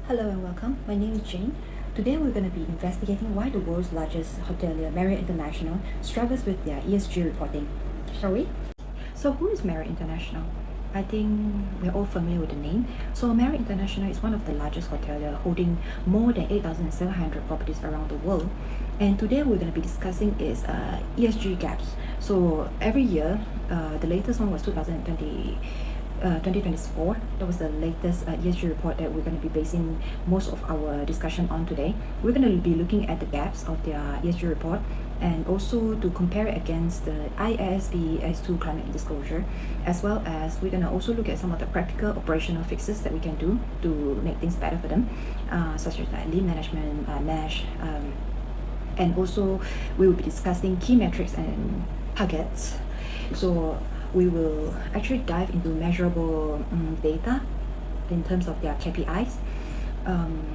Hello and welcome. My name is Jane. Today we're going to be investigating why the world's largest hotelier, Marriott International, struggles with their ESG reporting. Shall we? So who is Marriott International? I think we're all familiar with the name. So Marriott International is one of the largest hotelier holding more than 8,700 properties around the world. And today we're going to be discussing its ESG gaps. So every year, the latest one was 2024. That was the latest ESG report that we're going to be basing most of our discussion on today. We're going to be looking at the gaps of their ESG report and also to compare it against the ISB S2 climate disclosure, as well as we're going to also look at some of the practical operational fixes that we can do to make things better for them, such as like lead management, mesh, and also we will be discussing key metrics and targets. So we will actually dive into measurable data in terms of their KPIs.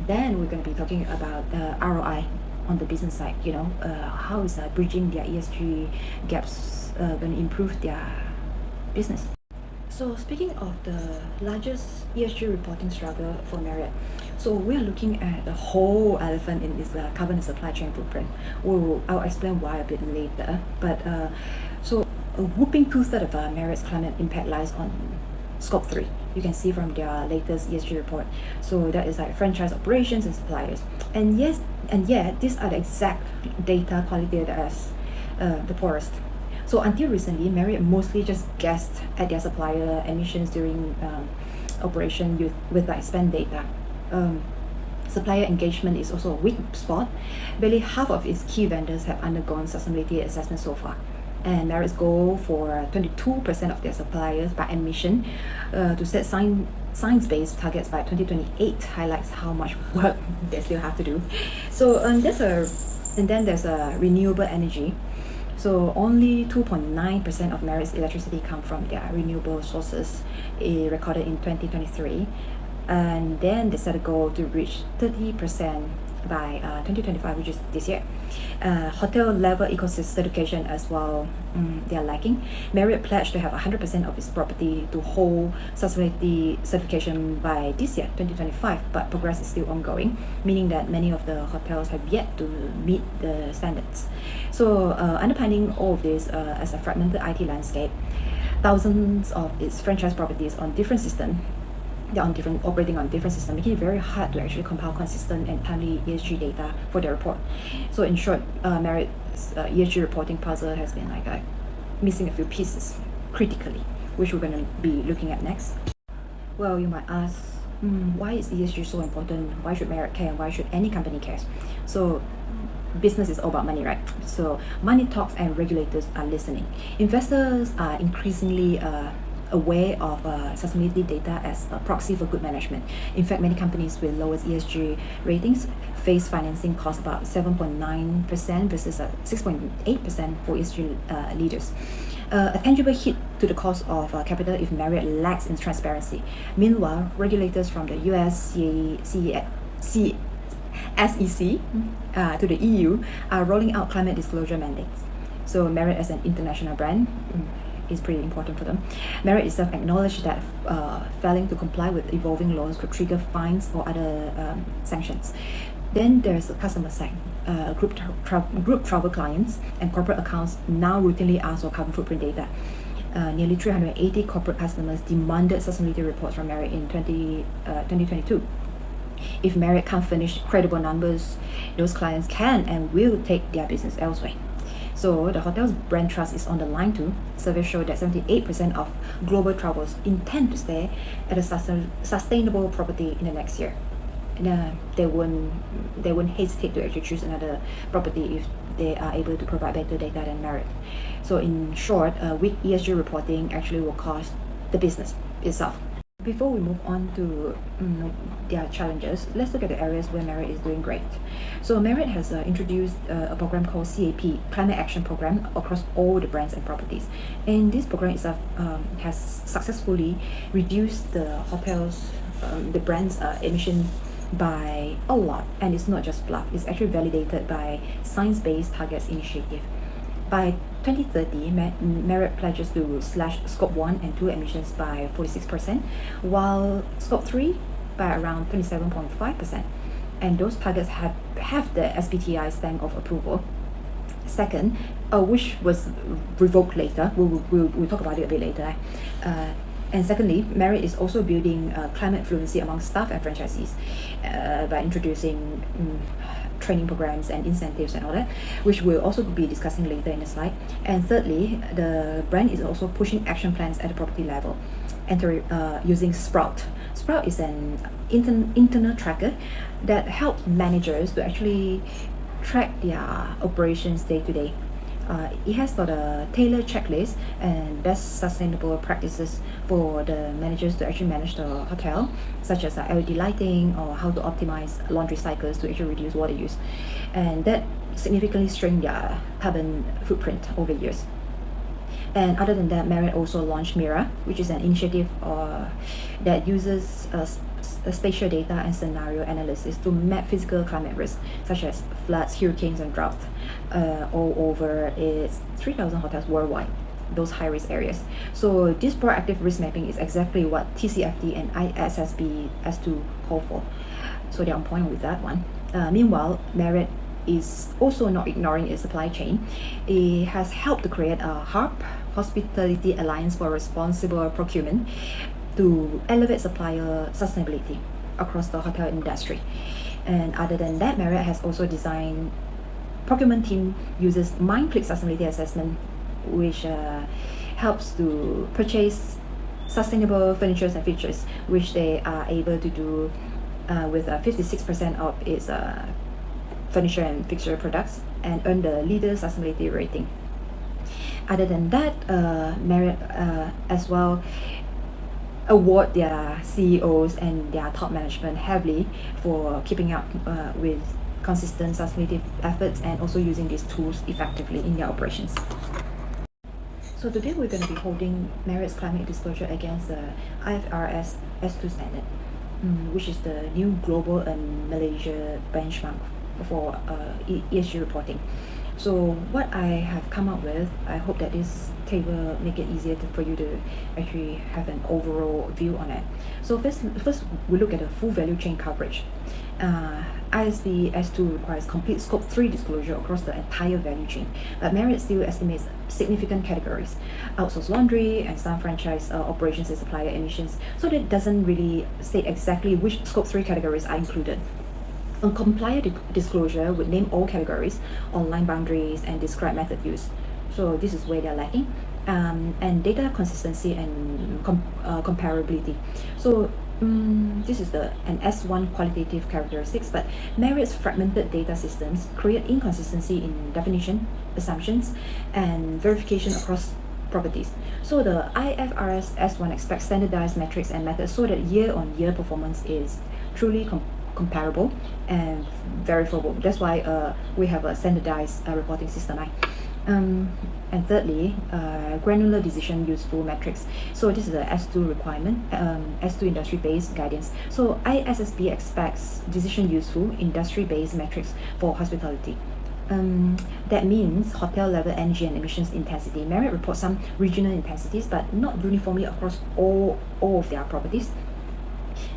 Then we're going to be talking about the ROI on the business side. How is bridging their ESG gaps going to improve their business. So speaking of the largest ESG reporting struggle for Marriott, so we are looking at the whole elephant in this carbon and supply chain footprint. I'll explain why a bit later. But so a whopping 2/3 of Marriott's climate impact lies on Scope 3. You can see from their latest ESG report. So that is like franchise operations and suppliers. And yet these are the exact data qualitated as the poorest. So until recently, Marriott mostly just guessed at their supplier emissions during operation with like spend data. Supplier engagement is also a weak spot. Barely half of its key vendors have undergone sustainability assessment so far. And Marriott's goal for 22% of their suppliers by emission to set science-based targets by 2028 highlights how much work they still have to do. So there's a renewable energy. So only 2.9% of Marriott's electricity come from their renewable sources, recorded in 2023. And then they set a goal to reach 30% by 2025, which is this year. Hotel level ecosystem certification as well, they are lacking. Marriott pledged to have 100% of its property to hold sustainability certification by this year, 2025, but progress is still ongoing, meaning that many of the hotels have yet to meet the standards. So underpinning all of this as a fragmented IT landscape, thousands of its franchise properties on different systems. They're operating on different systems, making it very hard to actually compile consistent and timely ESG data for their report. So in short, Marriott's ESG reporting puzzle has been missing a few pieces critically, which we're going to be looking at next. Well, you might ask, why is ESG so important? Why should Marriott care? And why should any company care? So business is all about money, right? So money talks and regulators are listening. Investors are increasingly aware of sustainability data as a proxy for good management. In fact, many companies with lowest ESG ratings face financing costs about 7.9% versus 6.8% for ESG leaders. A tangible hit to the cost of capital if Marriott lacks in transparency. Meanwhile, regulators from the US, SEC to the EU are rolling out climate disclosure mandates. So Marriott as an international brand is pretty important for them. Marriott itself acknowledged that failing to comply with evolving laws could trigger fines or other sanctions. Then there's the customer side. Group travel clients and corporate accounts now routinely ask for carbon footprint data. Nearly 380 corporate customers demanded sustainability reports from Marriott in 2022. If Marriott can't furnish credible numbers, those clients can and will take their business elsewhere. So the hotel's brand trust is on the line too. Surveys show that 78% of global travelers intend to stay at a sustainable property in the next year. And they won't hesitate to actually choose another property if they are able to provide better data than Marriott. So in short, weak ESG reporting actually will cost the business itself. Before we move on to their challenges, let's look at the areas where Marriott is doing great. So Marriott has introduced a program called CAP, Climate Action Program, across all the brands and properties. And this program itself has successfully reduced the the brand's emission by a lot. And it's not just fluff, it's actually validated by Science Based Targets Initiative. By 2030, Marriott pledges to slash Scope 1 and 2 emissions by 46%, while Scope 3 by around 27.5%. And those targets have the SBTI stamp of approval. Second, which was revoked later. We'll talk about it a bit later. And secondly, Marriott is also building climate fluency among staff and franchisees by introducing training programs and incentives and all that, which we'll also be discussing later in the slide. And thirdly, the brand is also pushing action plans at the property level, using Sprout. Sprout is an internal tracker that helps managers to actually track their operations day to day. It has got a tailored checklist and best sustainable practices for the managers to actually manage the hotel, such as LED lighting or how to optimize laundry cycles to actually reduce water use. And that significantly shrink their carbon footprint over years. And other than that, Marriott also launched Mira, which is an initiative that uses spatial data and scenario analysis to map physical climate risks such as floods, hurricanes, and drought all over its 3,000 hotels worldwide, those high-risk areas. So this proactive risk mapping is exactly what TCFD and ISSB has to call for. So they're on point with that one. Meanwhile, Marriott is also not ignoring its supply chain. It has helped to create a HARP, Hospitality Alliance for Responsible Procurement, to elevate supplier sustainability across the hotel industry. And other than that, Marriott has also designed procurement team uses mind-click sustainability assessment, which helps to purchase sustainable furniture and features, which they are able to do with 56% of its furniture and fixture products, and earn the leader sustainability rating. Other than that, Marriott as well award their CEOs and their top management heavily for keeping up with consistent sustainability efforts and also using these tools effectively in their operations. So today we're going to be holding Marriott's climate disclosure against the IFRS S2 standard, which is the new global and Malaysia benchmark for ESG reporting. So what I have come up with, I hope that this table make it easier for you to actually have an overall view on it. So first we look at the full value chain coverage. ISB S2 requires complete scope 3 disclosure across the entire value chain, but Marriott still estimates significant categories: outsourced laundry and some franchise operations and supplier emissions. So that doesn't really state exactly which scope 3 categories are included. A compliant disclosure would name all categories, online boundaries, and describe method use. So this is where they're lacking. And data consistency and comparability. So this is an S1 qualitative characteristics, but Marriott's fragmented data systems create inconsistency in definition, assumptions, and verification across properties. So the IFRS S1 expects standardized metrics and methods so that year-on-year performance is truly comparable and verifiable. That's why we have a standardized reporting system. And thirdly, granular decision useful metrics. So this is the S2 requirement, S2 industry-based guidance. So ISSB expects decision useful industry-based metrics for hospitality. That means hotel level energy and emissions intensity. Marriott reports some regional intensities, but not uniformly across all of their properties.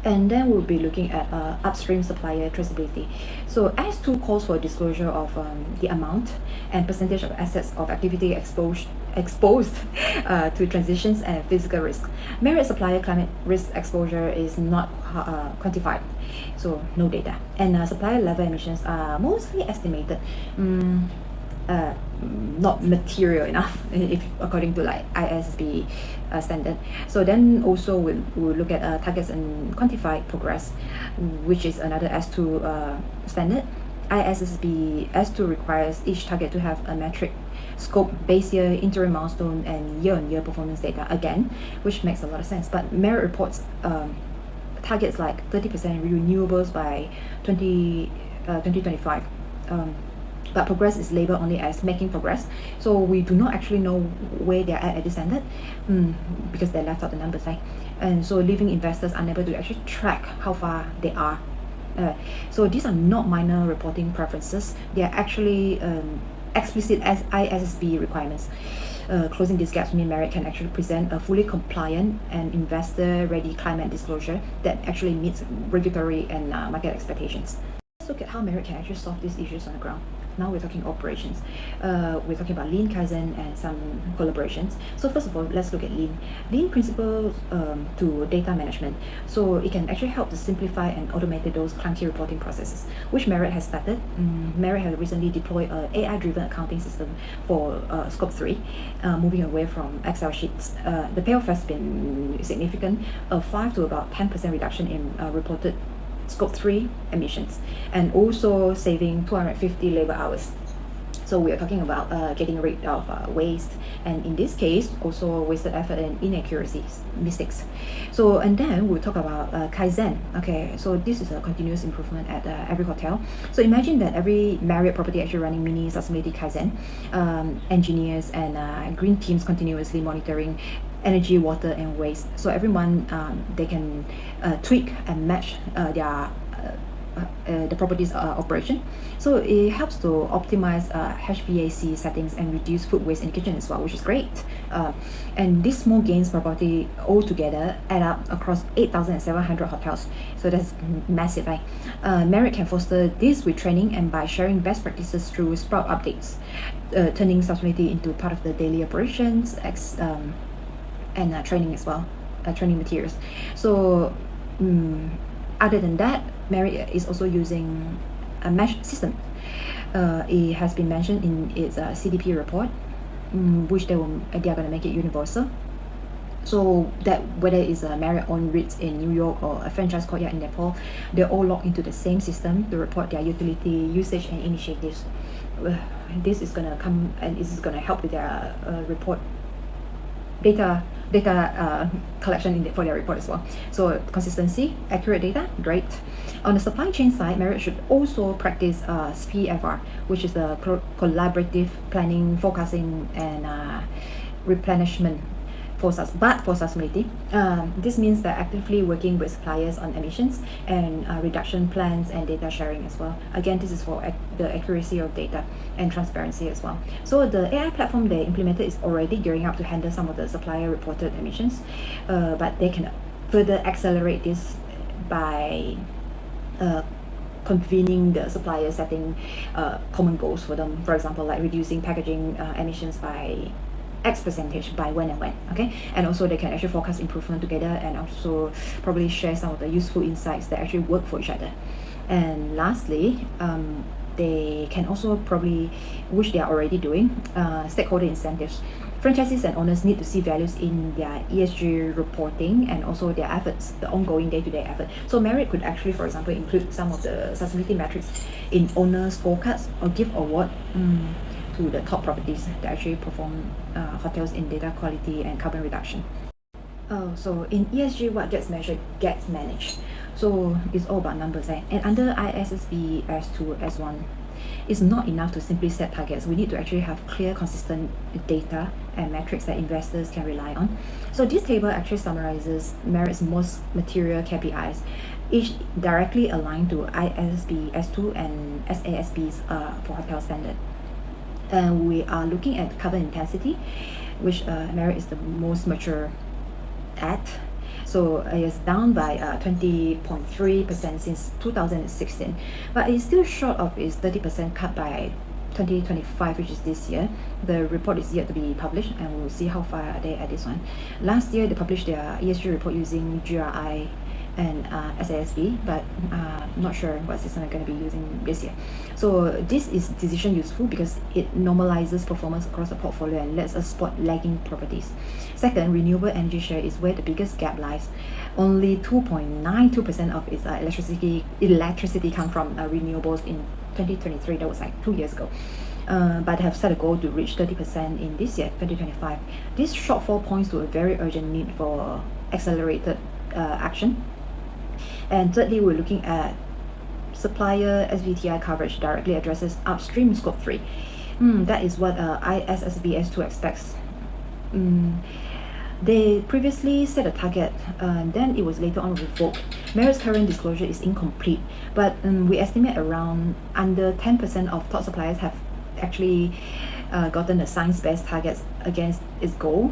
And then we'll be looking at upstream supplier traceability. So S2 calls for disclosure of the amount and percentage of assets of activity exposed to transitions and physical risk. Marriott supplier climate risk exposure is not quantified, so no data. And supplier level emissions are mostly estimated, not material enough if according to like ISB standard. So then also we'll look at targets and quantified progress, which is another S2 standard. ISSB S2 requires each target to have a metric, scope, base year, interim milestone, and year-on-year performance data again, which makes a lot of sense. But Marriott reports targets like 30% renewables by 2025. But progress is labeled only as making progress. So we do not actually know where they're at this standard because they left out the numbers, right? And so leaving investors unable to actually track how far they are. So these are not minor reporting preferences. They are actually explicit as ISSB requirements. closing these gaps mean Marriott can actually present a fully compliant and investor-ready climate disclosure that actually meets regulatory and market expectations. Let's look at how Marriott can actually solve these issues on the ground. Now we're talking operations. We're talking about lean kaizen and some collaborations. So first of all, let's look at lean. Lean principles to data management. So it can actually help to simplify and automate those clunky reporting processes, which Marriott has started. Marriott has recently deployed an AI-driven accounting system for Scope 3, moving away from Excel sheets. The payoff has been significant, a 5 to about 10% reduction in reported Scope 3 emissions, and also saving 250 labor hours. So we are talking about getting rid of waste, and in this case also wasted effort and inaccuracies, mistakes. So and then we'll talk about kaizen. Okay, so this is a continuous improvement at every hotel. So imagine that every Marriott property actually running mini sustainability kaizen, engineers and green teams continuously monitoring energy, water and waste. So every month they can tweak and match the property's operation. So it helps to optimize HVAC settings and reduce food waste in the kitchen as well, which is great. And these small gains property altogether add up across 8,700 hotels. So that's massive, right? Marriott can foster this with training and by sharing best practices through Sprout updates, turning sustainability into part of the daily operations and training as well, training materials. So other than that, Marriott is also using a mesh system. It has been mentioned in its CDP report, which they are going to make it universal. So that whether it's a Marriott-owned REITs in New York or a franchise courtyard in Nepal, they're all logged into the same system to report their utility usage and initiatives. This is going to come and this is going to help with their report data collection for their report as well. So consistency, accurate data, great. On the supply chain side, Marriott should also practice SPFR, which is the collaborative planning, forecasting and replenishment for sustainability. This means that actively working with suppliers on emissions and reduction plans and data sharing as well. Again, this is for the accuracy of data and transparency as well. So the AI platform they implemented is already gearing up to handle some of the supplier reported emissions, but they can further accelerate this by convening the suppliers, setting common goals for them. For example, like reducing packaging emissions by X percentage by when and when, okay? And also they can actually forecast improvement together and also probably share some of the useful insights that actually work for each other. And lastly, they can also probably, which they are already doing, stakeholder incentives. Franchisees and owners need to see values in their ESG reporting and also their efforts, the ongoing day-to-day effort. So Marriott could actually, for example, include some of the sustainability metrics in owner scorecards or give award to the top properties that actually perform hotels in data quality and carbon reduction. So in ESG, what gets measured gets managed. So it's all about numbers, eh? And under ISSB S2, S1, it's not enough to simply set targets. We need to actually have clear, consistent data and metrics that investors can rely on. So this table actually summarizes Marriott's most material KPIs, each directly aligned to ISSB S2 and SASB's for hotel standard. And we are looking at carbon intensity, which Marriott is the most mature at. So it's down by 20.3% since 2016, but it's still short of its 30% cut by 2025, which is this year. The report is yet to be published and we'll see how far are they at this one. Last year they published their ESG report using GRI and SASB, but not sure what system they're going to be using this year. So this is decision useful because it normalizes performance across the portfolio and lets us spot lagging properties. Second, renewable energy share is where the biggest gap lies. Only 2.92% of its electricity come from renewables in 2023. That was like 2 years ago. But have set a goal to reach 30% in this year, 2025. This shortfall points to a very urgent need for accelerated action. And thirdly, we're looking at supplier SBTI coverage directly addresses upstream scope 3. That is what ISSB S2 expects. They previously set a target, then it was later on revoked. Marriott's current disclosure is incomplete, but we estimate around under 10% of top suppliers have actually gotten the science-based targets against its goal.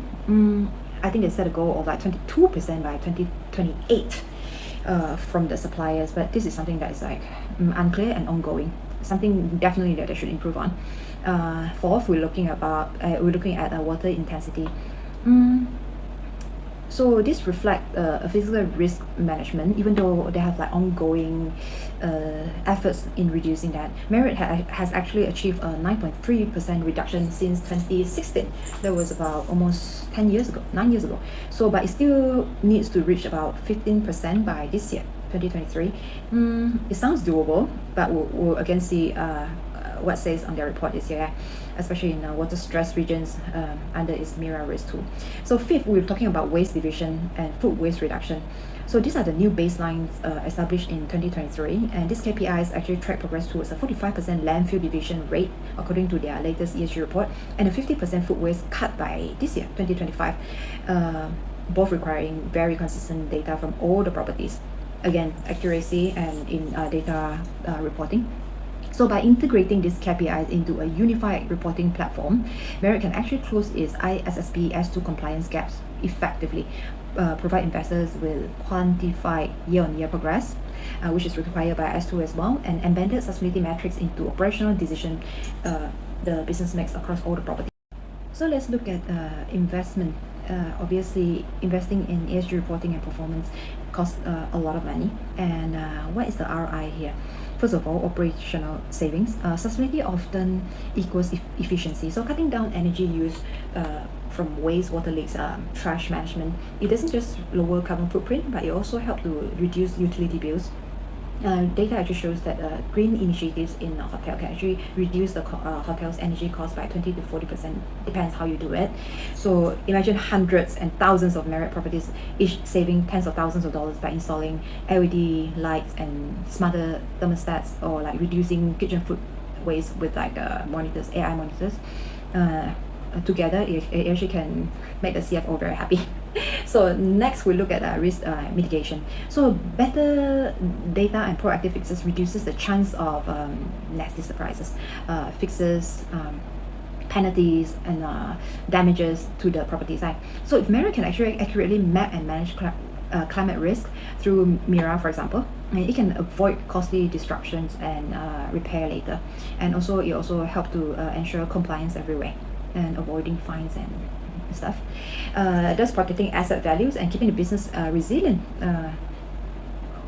I think they set a goal of like 22% by 2028 from the suppliers, but this is something that is like unclear and ongoing. Something definitely that they should improve on. Fourth, we're looking at water intensity. So this reflects a physical risk management, even though they have like ongoing efforts in reducing that. Marriott has actually achieved a 9.3% reduction since 2016. That was about almost 9 years ago. So, but it still needs to reach about 15% by this year, 2023. It sounds doable, but we'll again see what says on their report this year, especially in water stress regions under its mirror risk tool. So fifth, we're talking about waste division and food waste reduction. So these are the new baselines established in 2023, and these KPIs actually track progress towards a 45% landfill division rate according to their latest ESG report, and a 50% food waste cut by this year, 2025, both requiring very consistent data from all the properties. Again, accuracy and in data reporting. So by integrating these KPIs into a unified reporting platform, Marriott can actually close its ISSB S2 compliance gaps effectively, provide investors with quantified year-on-year progress, which is required by S2 as well, and embedded sustainability metrics into operational decision, the business mix across all the properties. So let's look at investment. Obviously, investing in ESG reporting and performance costs a lot of money. And what is the ROI here? First of all, operational savings. Sustainability often equals efficiency. So cutting down energy use from waste, water leaks, trash management, it doesn't just lower carbon footprint, but it also helps to reduce utility bills. Data actually shows that green initiatives in a hotel can actually reduce the hotel's energy cost by 20 to 40%, depends how you do it. So imagine hundreds and thousands of Marriott properties, each saving tens of thousands of dollars by installing LED lights and smarter thermostats, or like reducing kitchen food waste with like monitors, AI monitors. Together, it actually can make the CFO very happy. So next we look at risk mitigation. So better data and proactive fixes reduces the chance of nasty surprises, fixes, penalties, and damages to the property side. So if Marriott can actually accurately map and manage climate risk through MIRA, for example, and it can avoid costly disruptions and repair later. And also it also helps to ensure compliance everywhere and avoiding fines and stuff, thus protecting asset values and keeping the business resilient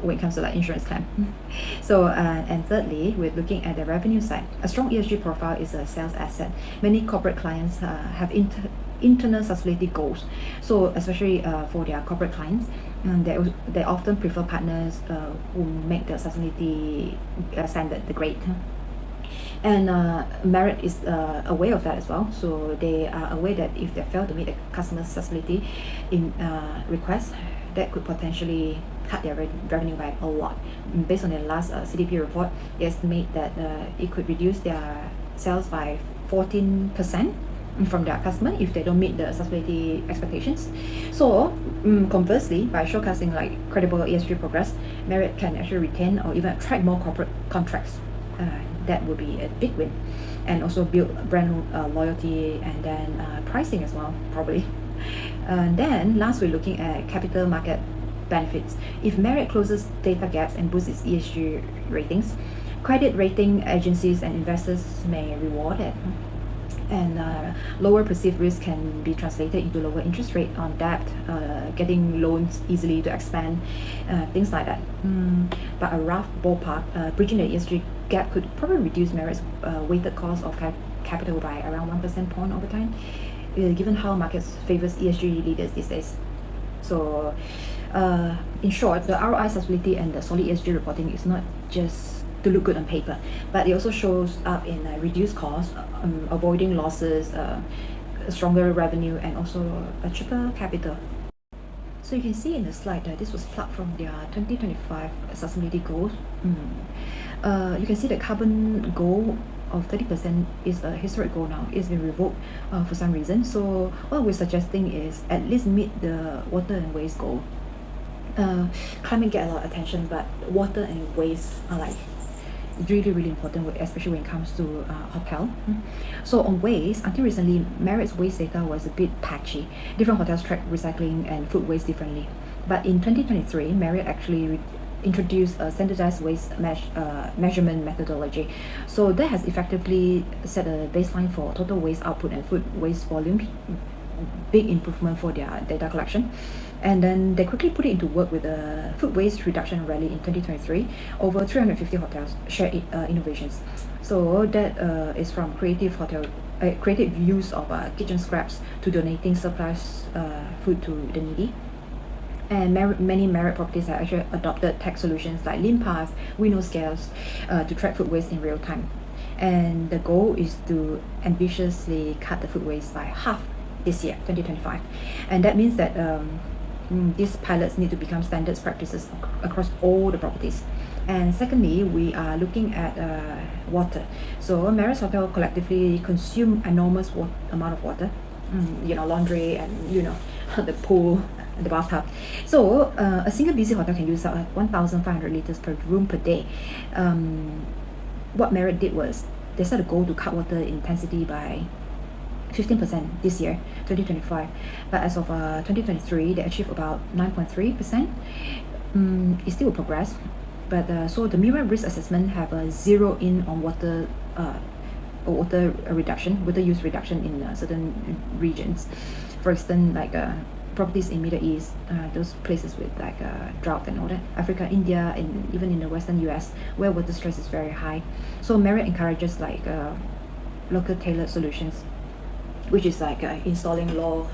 when it comes to like insurance claim. So and thirdly, we're looking at the revenue side. A strong ESG profile is a sales asset. Many corporate clients have internal sustainability goals, so especially for their corporate clients, they often prefer partners who make the sustainability standard the grade. And Marriott is aware of that as well. So they are aware that if they fail to meet the customer's sustainability in requests, that could potentially cut their revenue by a lot. Based on their last CDP report, they estimate that it could reduce their sales by 14% from their customer if they don't meet the sustainability expectations. So conversely, by showcasing like credible ESG progress, Marriott can actually retain or even attract more corporate contracts. That would be a big win, and also build brand loyalty, and then pricing as well, probably. And then last, we're looking at capital market benefits. If Marriott closes data gaps and boosts its ESG ratings, credit rating agencies and investors may reward it. And lower perceived risk can be translated into lower interest rate on debt, getting loans easily to expand, things like that. But a rough ballpark, bridging the ESG gap could probably reduce Marriott's weighted cost of capital by around 1% point over time, given how markets favors ESG leaders these days. So in short, the ROI sustainability and the solid ESG reporting is not just to look good on paper, but it also shows up in reduced costs, avoiding losses, stronger revenue, and also a cheaper capital. So you can see in the slide that this was plucked from their 2025 sustainability goals. You can see the carbon goal of 30% is a historic goal now. It's been revoked for some reason. So what we're suggesting is at least meet the water and waste goal. Climate get a lot of attention, but water and waste are like really important, especially when it comes to hotel. So on waste, until recently, Marriott's waste data was a bit patchy. Different hotels track recycling and food waste differently. But in 2023, Marriott actually introduced a standardized waste measurement methodology. So that has effectively set a baseline for total waste output and food waste volume. Big improvement for their data collection. And then they quickly put it into work with a food waste reduction rally in 2023. Over 350 hotels shared innovations. So that is from creative use of kitchen scraps to donating surplus food to the needy. And many Marriott properties have actually adopted tech solutions like Lean Path, window scales to track food waste in real time. And the goal is to ambitiously cut the food waste by half this year, 2025. And that means that these pilots need to become standards practices across all the properties. And secondly, we are looking at water. So Marriott's hotel collectively consume enormous amount of water, laundry and the pool, the bathtub. So a single busy hotel can use 1,500 liters per room per day. What Marriott did was they set a goal to cut water intensity by 15% this year, 2025. But as of 2023, they achieved about 9.3%. It's still a progress. But so the Marriott risk assessment have a zero in on water use reduction in certain regions. For instance, like properties in Middle East, those places with like drought and all that, Africa, India, and even in the Western US, where water stress is very high. So Marriott encourages like local tailored solutions, which is like installing low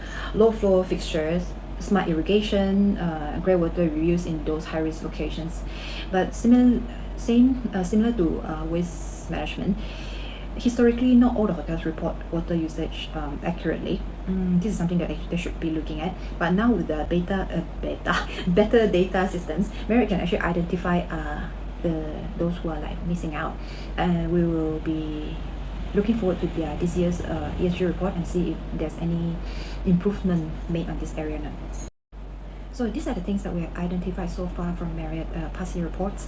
flow fixtures, smart irrigation, grey water reuse in those high risk locations. But similar to waste management, historically not all the hotels report water usage accurately. This is something that they should be looking at. But now with the better data systems, Marriott can actually identify those who are like missing out, and we will be looking forward to this year's ESG report and see if there's any improvement made on this area now. So these are the things that we have identified so far from Marriott past year reports.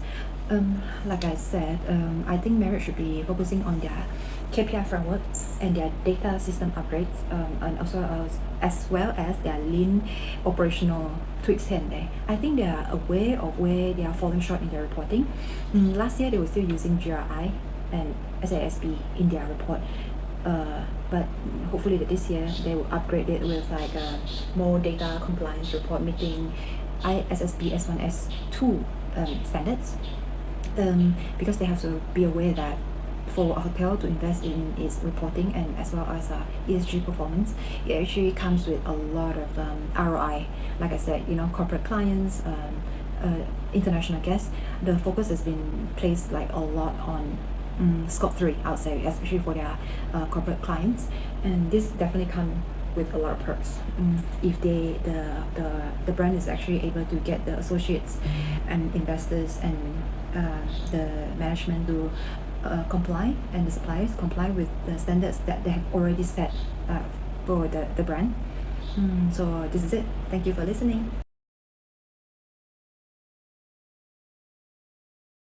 Like I said, I think Marriott should be focusing on their KPI framework and their data system upgrades, and also as well as their lean operational tweaks here and there. I think they are aware of where they are falling short in their reporting. Last year they were still using GRI and SASB in their report, but hopefully that this year they will upgrade it with like more data compliance report meeting ISSB S1 S2 standards, because they have to be aware that for a hotel to invest in its reporting and as well as ESG performance, it actually comes with a lot of ROI. Like I said, corporate clients, international guests, the focus has been placed like a lot on scope 3, I would say, especially for their corporate clients. And this definitely comes with a lot of perks if the brand is actually able to get the associates and investors and the management to comply, and the suppliers comply with the standards that they have already set for the brand. So this is it. Thank you for listening.